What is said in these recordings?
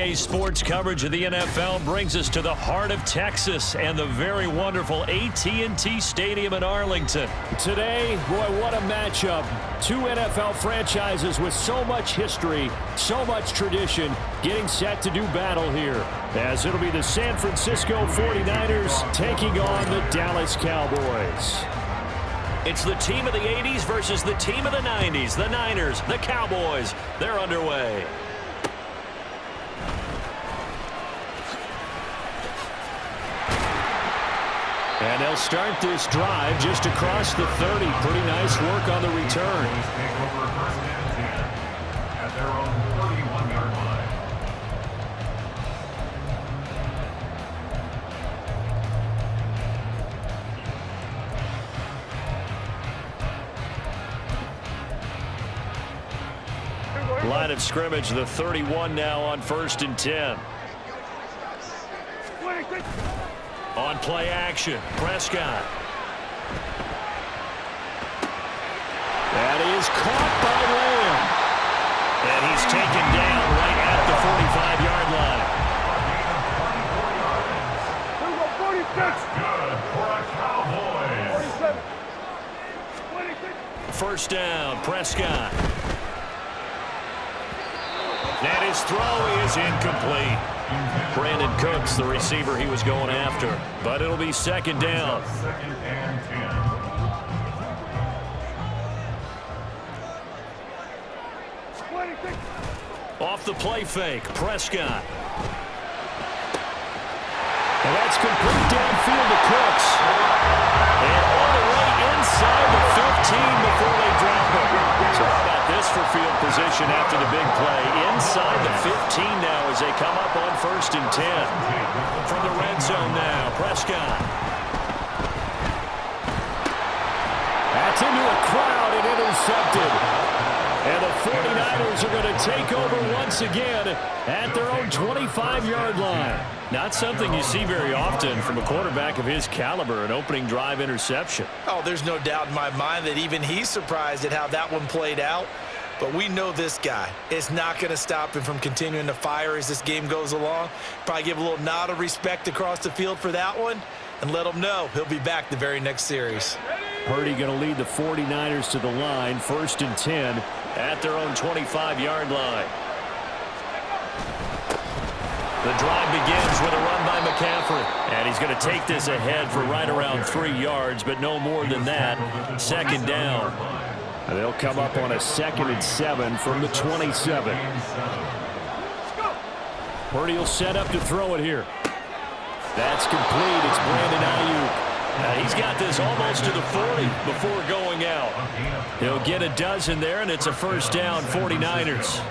NBA sports coverage of the NFL brings us to the heart of Texas and the very wonderful AT&T Stadium in Arlington. Today, boy, what a matchup. Two NFL franchises with so much history, so much tradition, getting set to do battle here. As it'll be the San Francisco 49ers taking on the Dallas Cowboys. It's the team of the 80s versus the team of the 90s. The Niners, the Cowboys, they're underway. And they'll start this drive just across the 30. Pretty nice work on the return. At their own 31-yard line. Line of scrimmage, the 31 now on 1st and 10. On play action, Prescott. That is caught by Lamb. And he's taken down right at the 45-yard line. That's good for a Cowboys. First down, Prescott. And his throw is incomplete. Brandon Cooks, the receiver he was going after. But it'll be second down. Second and 10. Off the play fake, Prescott. And that's complete downfield to Cooks. And all the way inside the 15 before they drop it. So how about this for field position after the big play? Inside the 15 now as they come up on 1st and 10. From the red zone now, Prescott. That's into a crowd and intercepted. And the 49ers are going to take over once again at their own 25-yard line. Not something you see very often from a quarterback of his caliber, an opening drive interception. Oh, there's no doubt in my mind that even he's surprised at how that one played out. But we know this guy is not going to stop him from continuing to fire as this game goes along. Probably give a little nod of respect across the field for that one and let him know he'll be back the very next series. Purdy going to lead the 49ers to the line, 1st and 10. At their own 25-yard line. The drive begins with a run by McCaffrey. And he's going to take this ahead for right around 3 yards, but no more than that. Second down. And they'll come up on a 2nd and 7 from the 27. Purdy will set up to throw it here. That's complete. It's Brandon Ayuk. He's got this almost to the 40 before going out. He'll get a dozen there, and it's a first down, 49ers.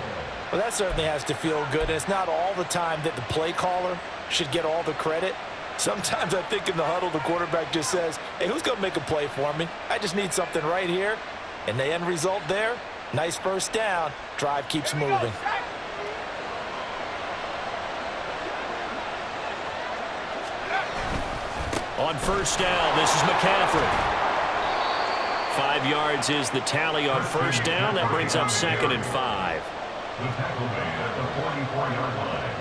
Well, that certainly has to feel good. And it's not all the time that the play caller should get all the credit. Sometimes I think in the huddle, the quarterback just says, hey, who's going to make a play for me? I just need something right here. And the end result there, nice first down. Drive keeps moving. On first down, this is McCaffrey. 5 yards is the tally on first down. That brings up 2nd and 5. The tackle made at the 44-yard line.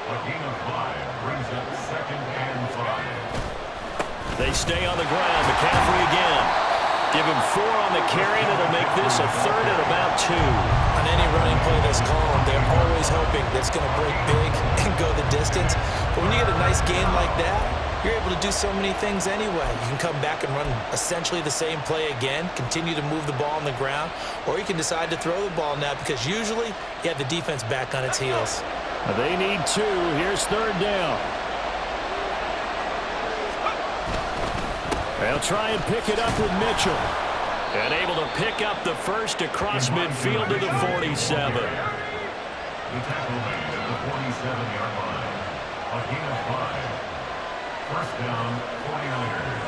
A gain of 5 brings up 2nd and 5. They stay on the ground. McCaffrey again. Give him 4 on the carry, and it'll make this a 3rd and about 2. On any running play that's called, they're always hoping that's going to break big and go the distance. But when you get a nice gain like that, you're able to do so many things anyway. You can come back and run essentially the same play again, continue to move the ball on the ground, or you can decide to throw the ball now because usually you have the defense back on its heels. They need 2. Here's 3rd down. They'll try and pick it up with Mitchell. And able to pick up the first across midfield to the 47. The tackle made at the 47-yard line. A gain of 5. First down, 49ers.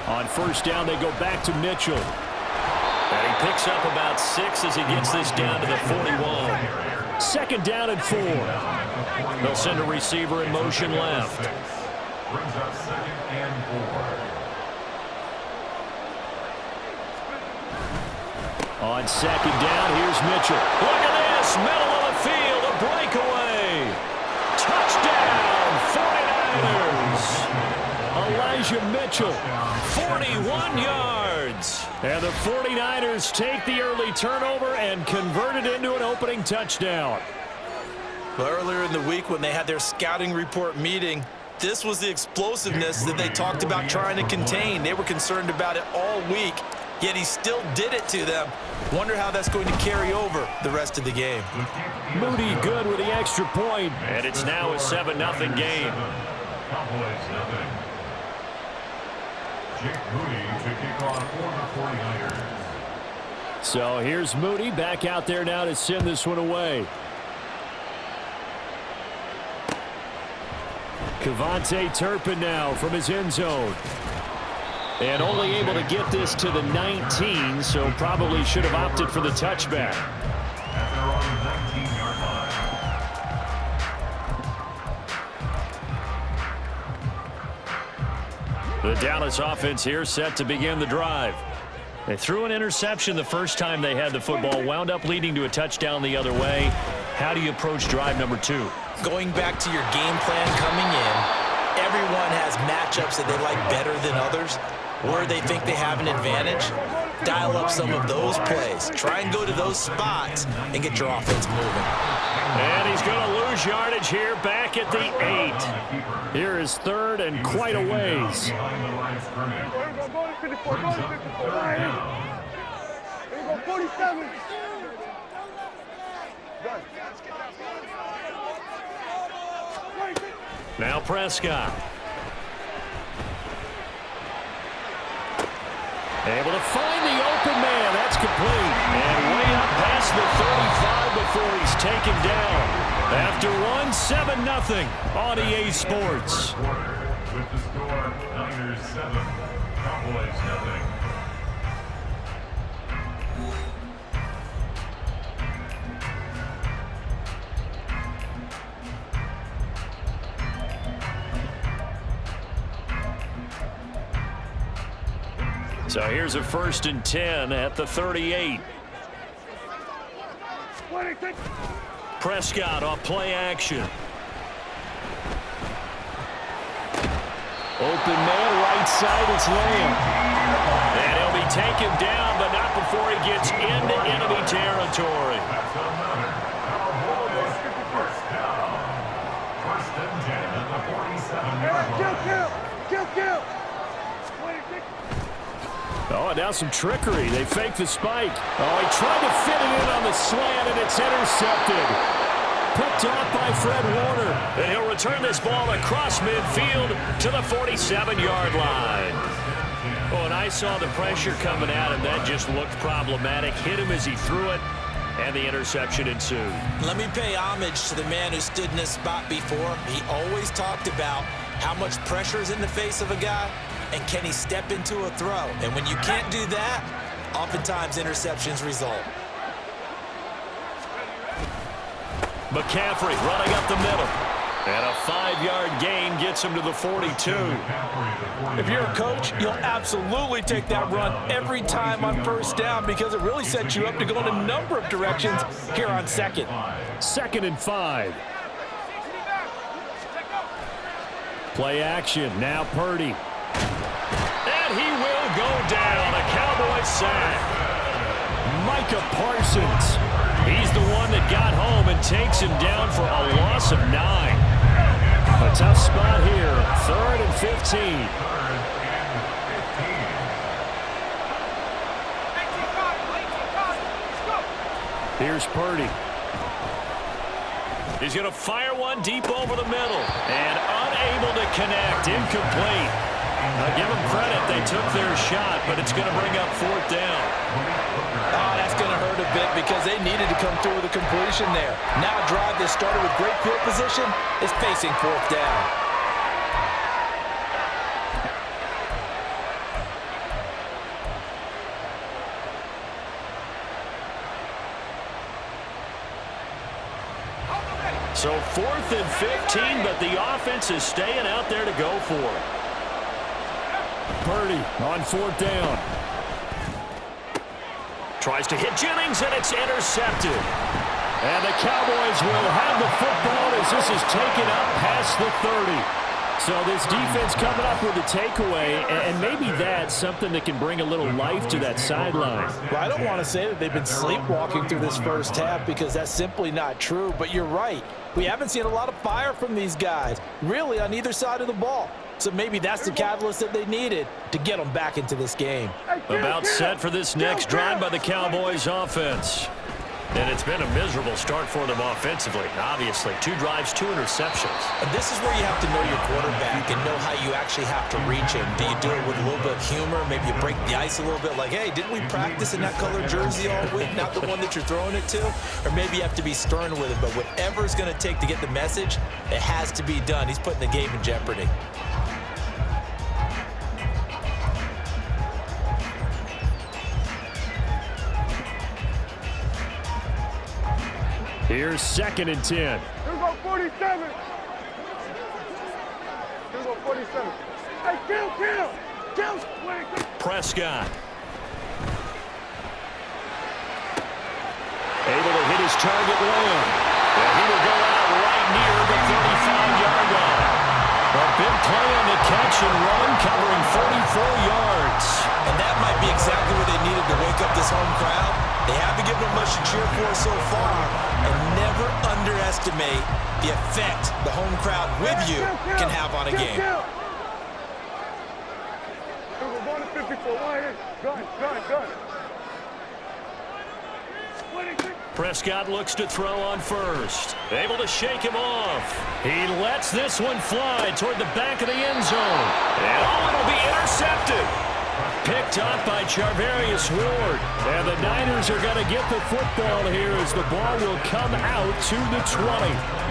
On first down, they go back to Mitchell. And he picks up about 6 as he gets this down to the 41. 2nd down and 4. They'll send a receiver in motion left. Brings up 2nd and 4. On 2nd down, here's Mitchell. Look at this, middle of the field, a breakaway. Touchdown, 49ers. Elijah Mitchell, 41 yards. And the 49ers take the early turnover and convert it into an opening touchdown. Well, earlier in the week when they had their scouting report meeting, this was the explosiveness that they talked about trying to contain. They were concerned about it all week, yet he still did it to them. Wonder how that's going to carry over the rest of the game. Moody good with the extra point, and it's now a 7-0 game. Cowboys nothing. Jake Moody to kick off for the 49ers. So here's Moody back out there now to send this one away. Kevontae Turpin now from his end zone. And only able to get this to the 19, so probably should have opted for the touchback. At their own 19-yard line. The Dallas offense here set to begin the drive. They threw an interception the first time they had the football, wound up leading to a touchdown the other way. How do you approach drive number 2? Going back to your game plan coming in, everyone has matchups that they like better than others, where they think they have an advantage. Dial up some of those plays. Try and go to those spots and get your offense moving. And he's going to lose yardage here back at the 8. Here is third and quite a ways. Behind the line of scrimmage. Brings up third down. 47. Now Prescott. Able to find the open man. That's complete. And way up past the 35 before he's taken down. After one, 7-0 on EA Sports. With the score, Niners 7, Cowboys nothing. So here's a 1st and 10 at the 38. Prescott off play action. Open man, right side, it's Lamb. And he'll be taken down, but not before he gets into enemy territory. That's another Cowboys first down. 1st and 10 at the 47-yard line. Oh, and now some trickery. They fake the spike. Oh, he tried to fit it in on the slant, and it's intercepted. Picked off by Fred Warner. And he'll return this ball across midfield to the 47-yard line. Oh, and I saw the pressure coming at him. That just looked problematic. Hit him as he threw it, and the interception ensued. Let me pay homage to the man who stood in this spot before. He always talked about how much pressure is in the face of a guy, and can he step into a throw? And when you can't do that, oftentimes interceptions result. McCaffrey running up the middle. And a 5-yard gain gets him to the 42. If you're a coach, you'll absolutely take that run every time on 1st down because it really sets you up to go in a number of directions here on 2nd. 2nd and 5. Play action. Now Purdy. And he will go down. A Cowboys sack. Micah Parsons. He's the one that got home and takes him down for a loss of 9. A tough spot here. 3rd and 15. Here's Purdy. He's going to fire one deep over the middle. And unable to connect. Incomplete. Now give them credit. They took their shot, but it's going to bring up 4th down. Oh, that's going to hurt a bit because they needed to come through with a completion there. Now a drive that started with great field position is facing 4th down. So 4th and 15, but the offense is staying out there to go for it. Purdy on 4th down. Tries to hit Jennings, and it's intercepted. And the Cowboys will have the football as this is taken up past the 30. So this defense coming up with a takeaway, and maybe that's something that can bring a little life to that sideline. Well, I don't want to say that they've been sleepwalking through this first half because that's simply not true, but you're right. We haven't seen a lot of fire from these guys, really on either side of the ball. So maybe that's the catalyst that they needed to get them back into this game. About set for this next drive by the Cowboys offense. And it's been a miserable start for them offensively. Obviously, 2 drives, 2 interceptions. And this is where you have to know your quarterback and know how you actually have to reach him. Do you do it with a little bit of humor? Maybe you break the ice a little bit like, hey, didn't we practice in that color jersey all week? Not the one that you're throwing it to? Or maybe you have to be stern with him. But whatever it's going to take to get the message, it has to be done. He's putting the game in jeopardy. Here's 2nd and 10. Here we go, 47. Here we go, 47. Hey, kill. Prescott. Able to hit his target long. And he will go out right near the 35-yard line. A big play on the catch and run, covering 44 yards. And that might be exactly what they needed to wake up this home crowd. They haven't given them much to cheer for so far. And never underestimate the effect the home crowd with you can have on a game. Prescott looks to throw on first. Able to shake him off. He lets this one fly toward the back of the end zone. And it'll be intercepted. Picked up by Charvarius Ward. And the Niners are going to get the football here as the ball will come out to the 20.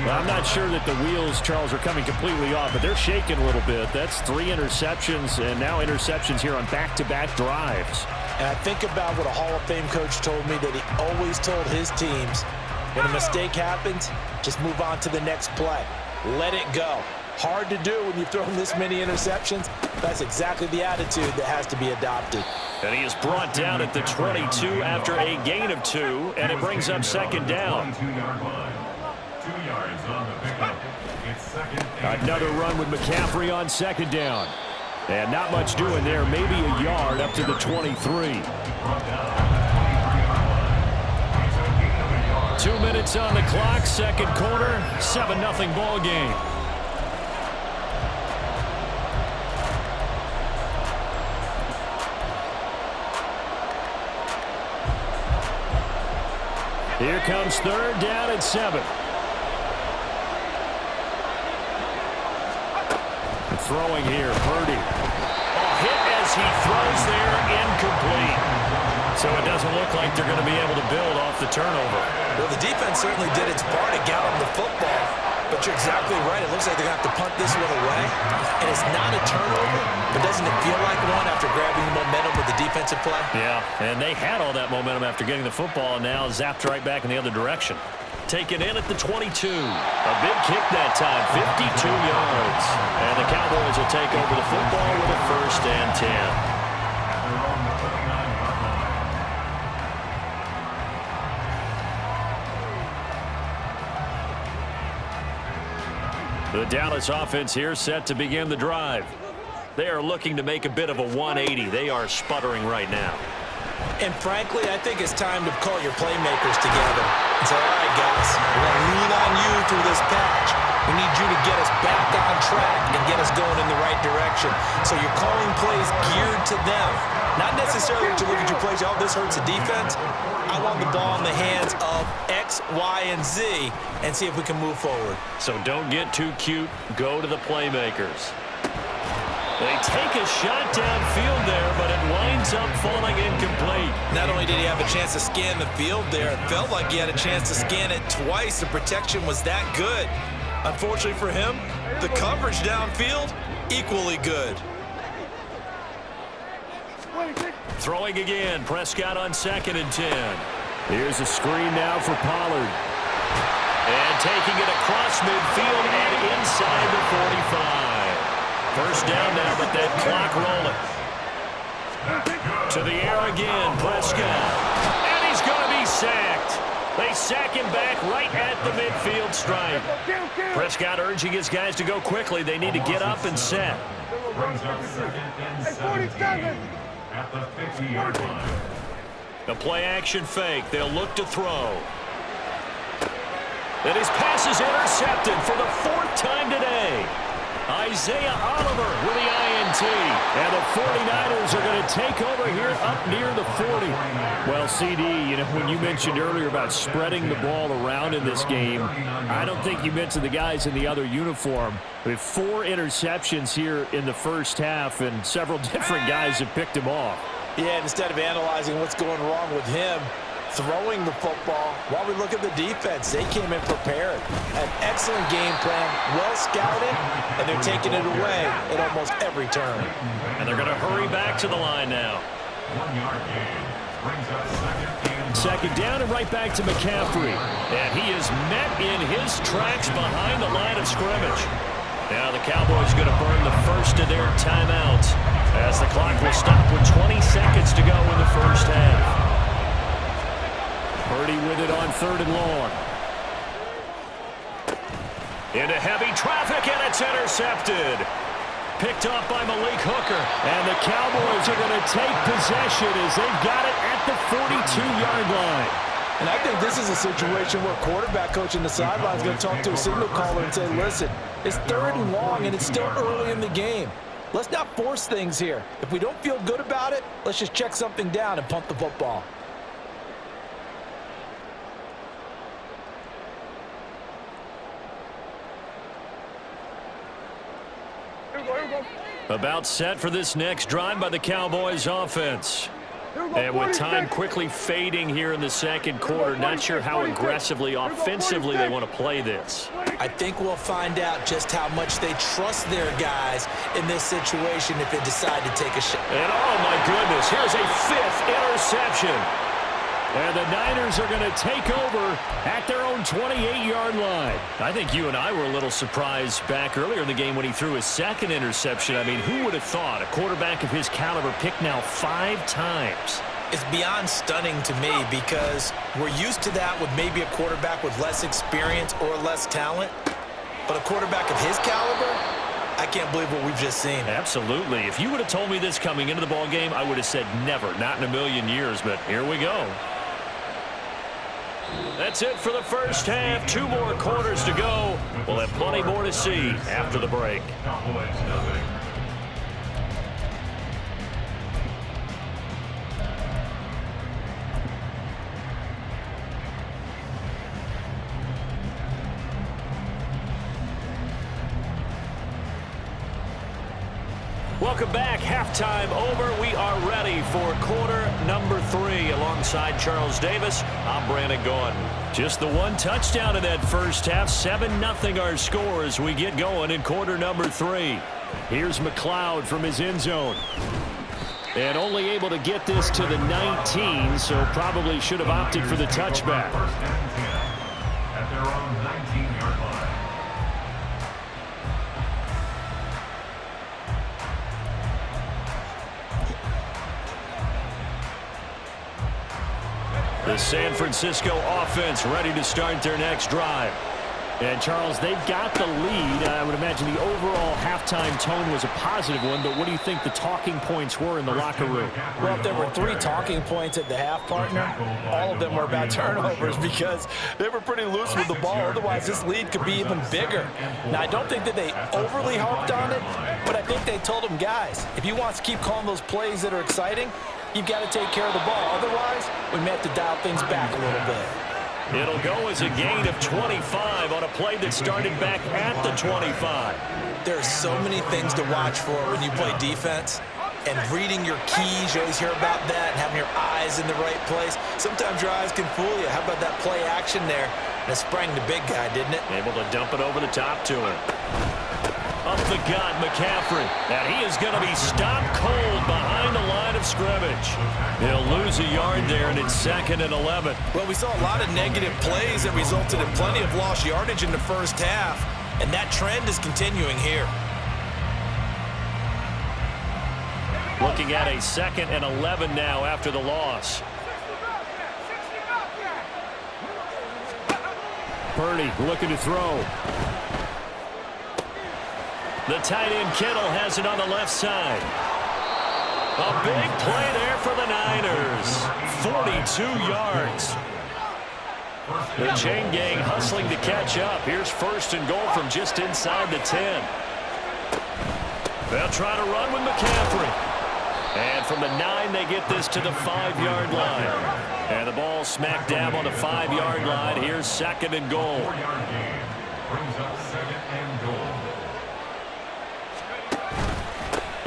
Well, I'm not sure that the wheels, Charles, are coming completely off, but they're shaking a little bit. That's 3 interceptions, and now interceptions here on back-to-back drives. And I think about what a Hall of Fame coach told me that he always told his teams, when a mistake happens, just move on to the next play. Let it go. Hard to do when you've thrown this many interceptions. That's exactly the attitude that has to be adopted. And he is brought down at the 22 after a gain of 2, and it brings up 2nd down. 2-yard line. 2 yards on the pickup. It's 2nd and Another run with McCaffrey on 2nd down. And not much doing there, maybe a yard up to the 23. 2 minutes on the clock, 2nd quarter, 7-0 ball game. Here comes 3rd down at 7. Throwing here, Purdy. Hit as he throws there, incomplete. So it doesn't look like they're going to be able to build off the turnover. Well, the defense certainly did its part to get them the football. But you're exactly right. It looks like they're going to have to punt this one away. And it's not a turnover, but doesn't it feel like one after grabbing the momentum with the defensive play? Yeah, and they had all that momentum after getting the football, and now zapped right back in the other direction. Taken in at the 22. A big kick that time, 52 yards. And the Cowboys will take over the football with a 1st and 10. The Dallas offense here set to begin the drive. They are looking to make a bit of a 180. They are sputtering right now. And frankly, I think it's time to call your playmakers together and say, all right, guys, we're going to lean on you through this patch. We need you to get us back on track and get us going in the right direction. So you're calling plays geared to them. Not necessarily to look at your plays, oh, this hurts the defense. I want the ball in the hands of X, Y, and Z and see if we can move forward. So don't get too cute. Go to the playmakers. They take a shot downfield there, but it winds up falling incomplete. Not only did he have a chance to scan the field there, it felt like he had a chance to scan it twice. The protection was that good. Unfortunately for him, the coverage downfield, equally good. Throwing again, Prescott on 2nd and 10. Here's a screen now for Pollard. And taking it across midfield and inside the 45. 1st down now, but that clock rolling. To the air again, Prescott. And he's going to be sacked. They sack him back right at the midfield stripe. Prescott urging his guys to go quickly. They need to get up and set. Brings up second and 17 at the 50-yard line. The play-action fake. They'll look to throw. And his pass is intercepted for the 4th time today. Isaiah Oliver with the INT. And the 49ers are going to take over here up near the 40. Well, CD, when you mentioned earlier about spreading the ball around in this game, I don't think you mentioned the guys in the other uniform. We have 4 interceptions here in the first half, and several different guys have picked him off. Yeah, and instead of analyzing what's going wrong with him, throwing the football, while we look at the defense, they came in prepared. An excellent game plan, well scouted, and they're taking it away at almost every turn. And they're going to hurry back to the line now. 1-yard gain. Brings up Second down and right back to McCaffrey. And he is met in his tracks behind the line of scrimmage. Now the Cowboys going to burn the first of their timeouts as the clock will stop with 20 seconds to go in the first half. Purdy with it on 3rd and long. Into heavy traffic, and it's intercepted. Picked up by Malik Hooker. And the Cowboys are going to take possession as they've got it at the 42-yard line. And I think this is a situation where quarterback coach in the sideline is going to talk to a signal caller and say, listen, it's 3rd and long, and it's still early in the game. Let's not force things here. If we don't feel good about it, let's just check something down and punt the football. About set for this next drive by the Cowboys offense. And with time quickly fading here in the second quarter, not sure how aggressively, offensively they want to play this. I think we'll find out just how much they trust their guys in this situation if they decide to take a shot. And oh my goodness, here's a 5th interception. And the Niners are going to take over at their own 28-yard line. I think you and I were a little surprised back earlier in the game when he threw his 2nd interception. I mean, who would have thought a quarterback of his caliber picked now 5 times? It's beyond stunning to me because we're used to that with maybe a quarterback with less experience or less talent. But a quarterback of his caliber, I can't believe what we've just seen. Absolutely. If you would have told me this coming into the ball game, I would have said never, not in a million years. But here we go. That's it for the first half. 2 more quarters to go. We'll have plenty more to see after the break. Cowboys nothing. Welcome back. Halftime over. We are ready for quarter number 3. Alongside Charles Davis, I'm Brandon Gordon. Just the 1 touchdown in that first half. 7-0 our score as we get going in quarter number 3. Here's McLeod from his end zone. And only able to get this to the 19, so probably should have opted for the touchback. First and 10 at their own 19-yard line. The San Francisco offense ready to start their next drive. And, Charles, they've got the lead. I would imagine the overall halftime tone was a positive one, but what do you think the talking points were in the locker room? Well, if there were 3 talking points at the half, partner, all of them were about turnovers because they were pretty loose with the ball. Otherwise, this lead could be even bigger. Now, I don't think that they overly harped on it, but I think they told them, guys, if you want to keep calling those plays that are exciting, you've got to take care of the ball. Otherwise, we may have to dial things back a little bit. It'll go as a gain of 25 on a play that started back at the 25. There are so many things to watch for when you play defense. And reading your keys, you always hear about that, and having your eyes in the right place. Sometimes your eyes can fool you. How about that play action there? And it sprang the big guy, didn't it? Able to dump it over the top to him. Up the gut, McCaffrey. And he is going to be stopped cold behind the line of scrimmage. He'll lose a yard there, and it's 2nd and 11. Well, we saw a lot of negative plays that resulted in plenty of lost yardage in the first half, and that trend is continuing here. Looking at a 2nd and 11 now after the loss. Purdy looking to throw. The tight end Kittle has it on the left side. A big play there for the Niners. 42 yards. The chain gang hustling to catch up. Here's 1st and goal from just inside the 10. They'll try to run with McCaffrey. And from the 9, they get this to the 5-yard line. And the ball smack dab on the 5-yard line. Here's 2nd and goal. 4-yard gain brings up 2nd and goal.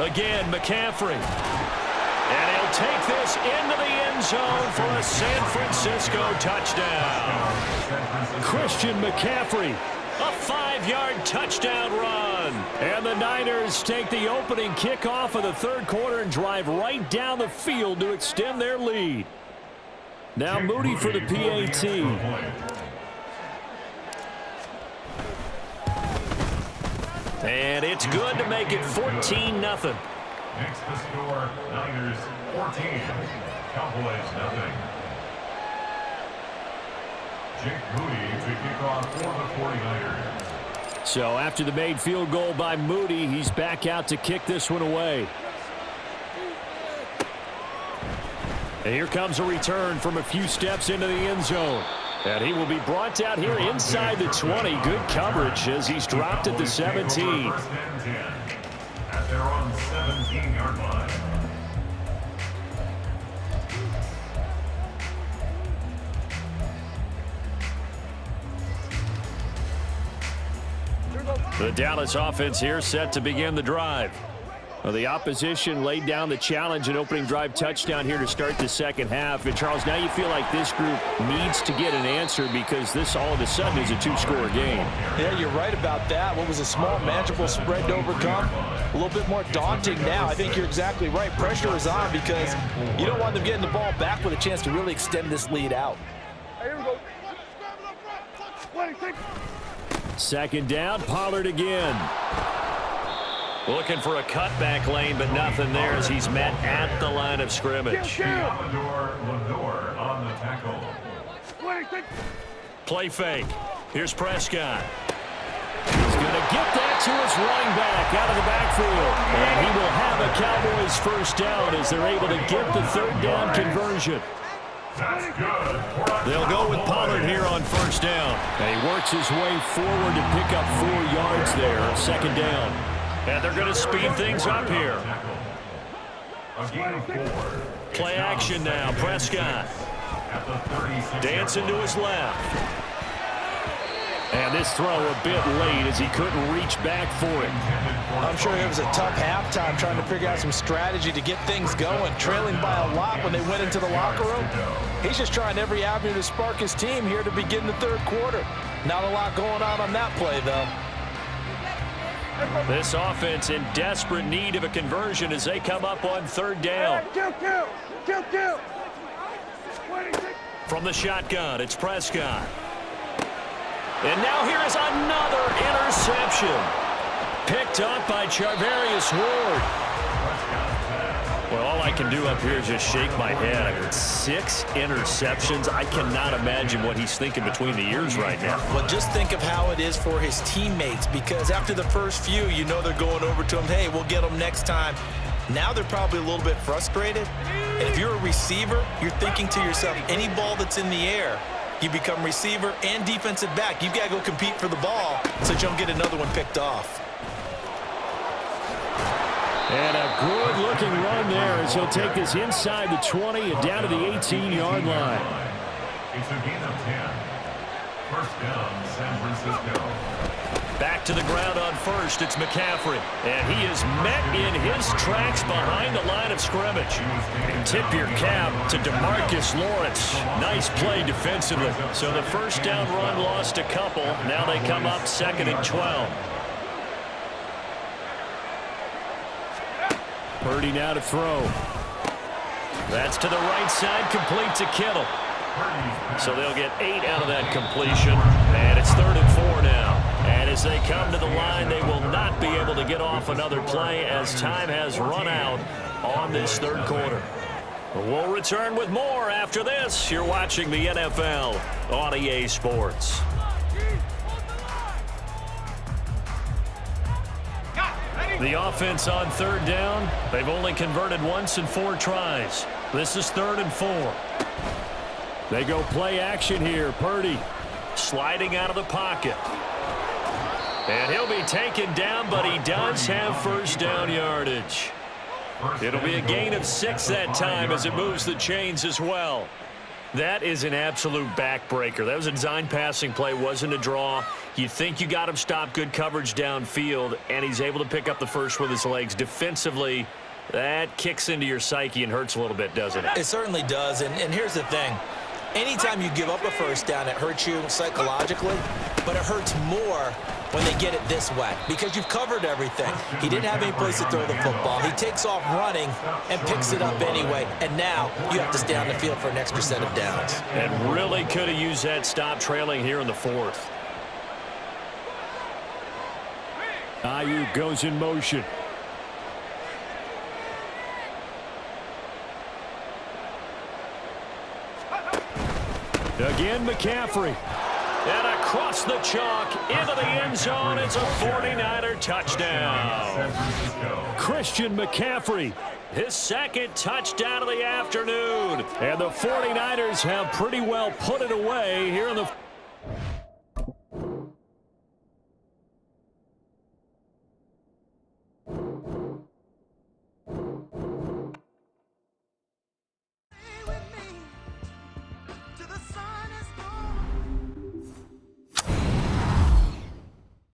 Again, McCaffrey. And he'll take this into the end zone for a San Francisco touchdown. Christian McCaffrey. A 5-yard touchdown run. And the Niners take the opening kickoff of the 3rd quarter and drive right down the field to extend their lead. Now Moody for the PAT. And it's good to make it 14-0. Next to score, Niners 14, Cowboys 0. Jake Moody to kick off for the 49ers. So after the made field goal by Moody, he's back out to kick this one away. And here comes a return from a few steps into the end zone. And he will be brought down here inside the 20. Good coverage as he's dropped at the 17. First and 10 at their own 17-yard line. The Dallas offense here set to begin the drive. Well, the opposition laid down the challenge and opening drive touchdown here to start the 2nd half. And, Charles, now you feel like this group needs to get an answer because this all of a sudden is a 2-score game. Yeah, you're right about that. What was a small, manageable spread to overcome? A little bit more daunting now. I think you're exactly right. Pressure is on because you don't want them getting the ball back with a chance to really extend this lead out. Here we go. 2nd down, Pollard again. Looking for a cutback lane, but nothing there as he's met at the line of scrimmage. Lenore on the tackle. Play fake. Here's Prescott. He's going to get that to his running back out of the backfield. And he will have a Cowboys 1st down as they're able to get the 3rd down conversion. That's good. They'll go with Pollard here on 1st down. And he works his way forward to pick up 4 yards there, 2nd down. And they're going to speed things up here. A gain of 4. Play action now. Prescott. At the 36. Dancing to his left. And this throw a bit late as he couldn't reach back for it. I'm sure it was a tough halftime trying to figure out some strategy to get things going, trailing by a lot when they went into the locker room. He's just trying every avenue to spark his team here to begin the 3rd quarter. Not a lot going on that play, though. This offense in desperate need of a conversion as they come up on 3rd down. Kill. From the shotgun, it's Prescott. And now here is another interception. Picked up by Charvarius Ward. Well, all I can do up here is just shake my head. I mean, 6 interceptions. I cannot imagine what he's thinking between the ears right now. Well, just think of how it is for his teammates, because after the first few, you know they're going over to him, hey, we'll get them next time. Now they're probably a little bit frustrated. And if you're a receiver, you're thinking to yourself, any ball that's in the air, you become receiver and defensive back. You've got to go compete for the ball so you don't get another one picked off. And a good-looking run there as he'll take this inside the 20 and down to the 18-yard line. It's a gain of 10. 1st down, San Francisco. Back to the ground on 1st, it's McCaffrey. And he is met in his tracks behind the line of scrimmage. And tip your cap to DeMarcus Lawrence. Nice play defensively. So the 1st down run lost a couple. Now they come up 2nd and 12. Purdy now to throw. That's to the right side, complete to Kittle. So they'll get 8 out of that completion. And it's 3rd and 4 now. And as they come to the line, they will not be able to get off another play as time has run out on this 3rd quarter. We'll return with more after this. You're watching the NFL on EA Sports. The offense on 3rd down, they've only converted once in 4 tries. This is 3rd and 4. They go play action here. Purdy sliding out of the pocket. And he'll be taken down, but he does have 1st down yardage. It'll be a gain of 6 that time as it moves the chains as well. That is an absolute backbreaker. That was a design passing play, wasn't a draw. You think you got him stopped, good coverage downfield, and he's able to pick up the first with his legs. Defensively, that kicks into your psyche and hurts a little bit, doesn't it? It certainly does, and here's the thing. Anytime you give up a 1st down, it hurts you psychologically, but it hurts more when they get it this way because you've covered everything. He didn't have any place to throw the football. He takes off running and picks it up anyway, and now you have to stay on the field for an extra set of downs. And really could have used that stop trailing here in the 4th. Ayuk goes in motion. Again, McCaffrey. And across the chalk, into the end zone. It's a 49er touchdown. Christian McCaffrey, his 2nd touchdown of the afternoon. And the 49ers have pretty well put it away here in the